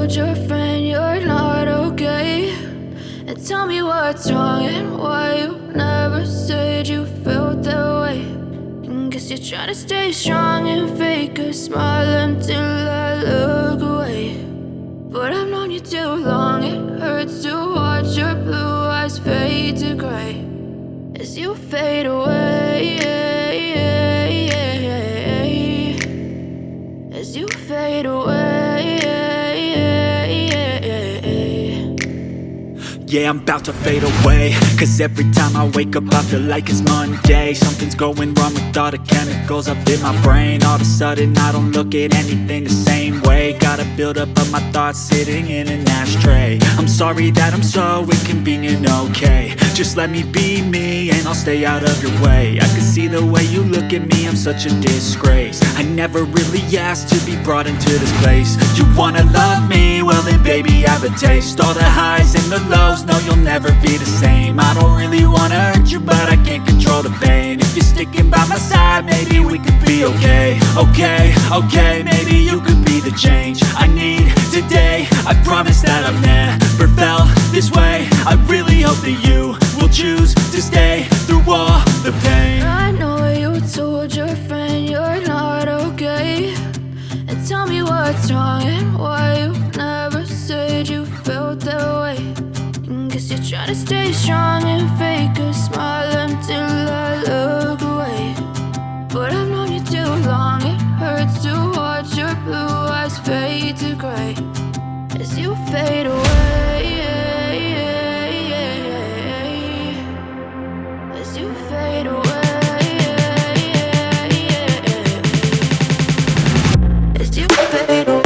told your friend you're not okay? And tell me what's wrong and why you never said you felt that way. And guess you're trying to stay strong and fake a smile until I look away. But I've known you too long, it hurts to watch your blue eyes fade to gray as you fade away, as you fade away. Yeah, I'm about to fade away, cause every time I wake up I feel like it's Monday. Something's going wrong with all the chemicals up in my brain. All of a sudden I don't look at anything the same way. Gotta build up of my thoughts sitting in an ashtray. I'm sorry that I'm so inconvenient, okay? Just let me be me and I'll stay out of your way. I can see the way you look at me, I'm such a disgrace. I never really asked to be brought into this place. You wanna love me? Well then baby, have a taste. All the highs and the lows, no, you'll never be the same. I don't really wanna hurt you, but I can't control the pain. If you're sticking by my side, maybe we could be okay. Okay, maybe you could be the change I need today. I promise that I've never felt this way. I really hope that you will choose to stay through all the pain. I know you told your friend you're not okay. And tell me what's wrong and why you never said you felt that way. Guess you're trying to stay strong and fake a smile until I look away. But I've known you too long, it hurts to watch your blue eyes fade to gray as you fade away, as you fade away, as you fade away.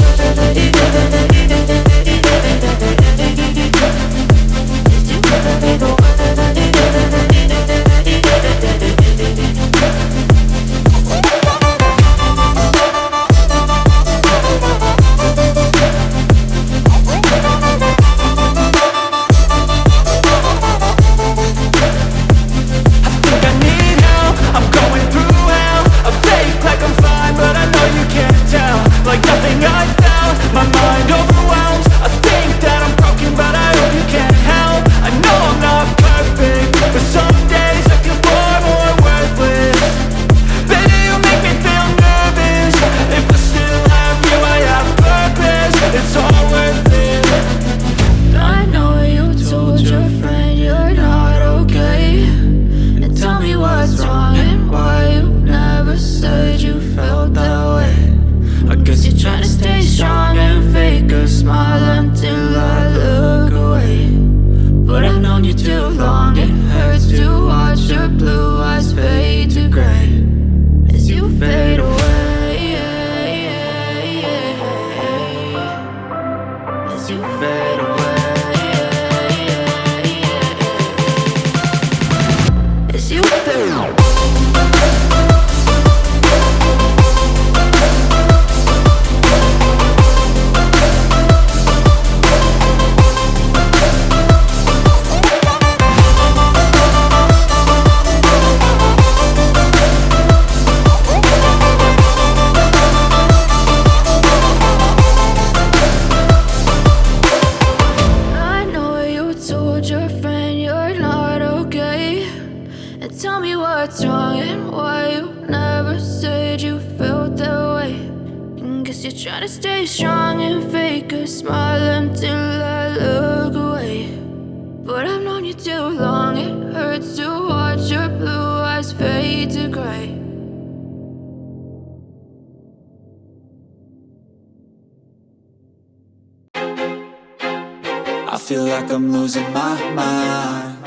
I feel like I'm losing my mind.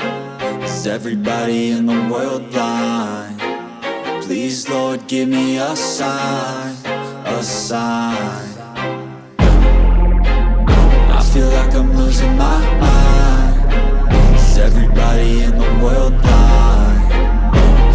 Is everybody in the world blind? Please, Lord, give me a sign, a sign. I feel like I'm losing my mind. Is everybody in the world blind?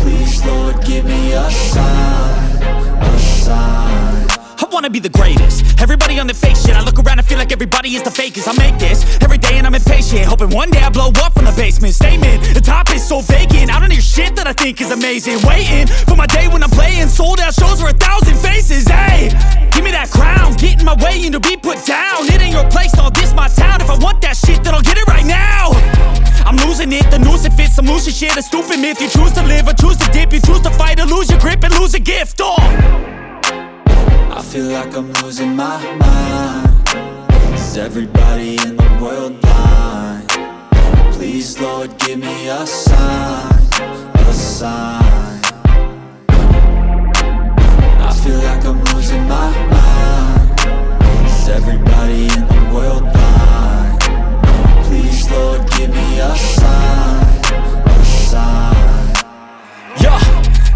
Please, Lord, give me a sign, a sign. I wanna be the greatest. Everybody on the fake shit, I look around and feel like everybody is the fakest. I make this every day and I'm impatient, hoping one day I blow up from the basement. Statement, the top is so vacant, I don't hear shit that I think is amazing. Waiting for my day when I'm playing sold out shows for 1,000 faces. Hey, give me that crown, get in my way and to be put down. It ain't your place, all this my town. If I want that shit, then I'll get it right now. I'm losing it, the noose it fits, I'm losing shit. A stupid myth, you choose to live or choose to dip. You choose to fight or lose your grip and lose a gift. Oh, I feel like I'm losing my mind. Is everybody in the world blind? Please, Lord, give me a sign, a sign. I feel like I'm losing my mind. Is everybody in the world blind? Please, Lord, give me a sign, a sign. yeah.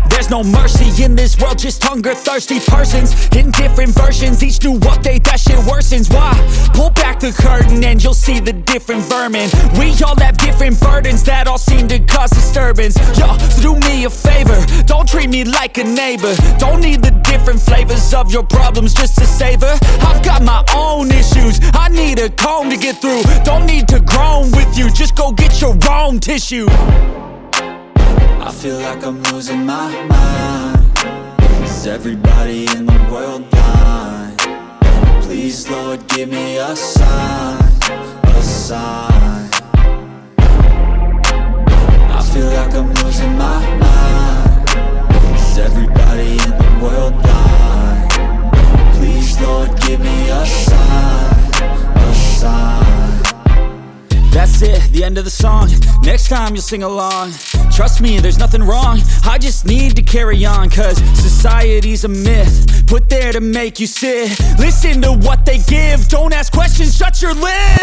There's no mercy in this world, just hunger-thirsty persons in different versions, each new update, that shit worsens. Why? Pull back the curtain and you'll see the different vermin. We all have different burdens that all seem to cause disturbance. Yo, so do me a favor, don't treat me like a neighbor. Don't need the different flavors of your problems just to savor. I've got my own issues, I need a comb to get through. Don't need to groan with you, just go get your own tissue. I feel like I'm losing my mind. Is everybody in the world blind? Please, Lord, give me a sign, a sign. I feel like I'm losing my mind. Is everybody in the world blind? Please, Lord, give me a sign, a sign. That's it, the end of the song. Next time you'll sing along. Trust me, there's nothing wrong, I just need to carry on. Cause society's a myth, put there to make you sit. Listen to what they give, don't ask questions, shut your lid.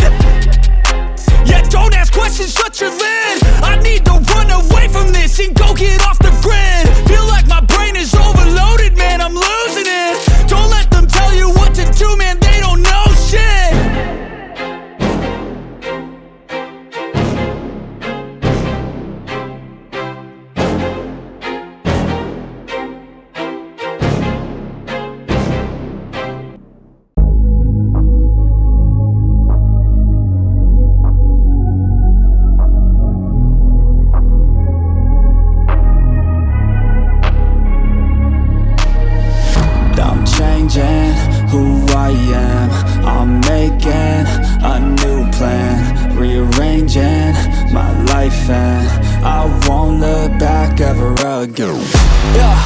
Yeah, don't ask questions, shut your lid. I need to run away from this and go get off the grid. Feel like my brain is overloaded, man, I'm losing it. Don't let them tell you what to do, man, they don't know shit. Who I am, I'm making a new plan, rearranging my life and I won't look back ever again. Yeah,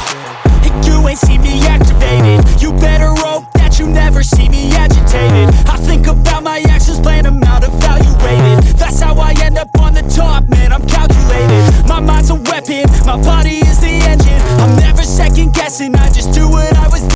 you ain't see me activated, you better hope that you never see me agitated. I think about my actions, plan them out, evaluated. That's how I end up on the top, man, I'm calculated. My mind's a weapon, my body is the engine. I'm never second guessing, I just do what I was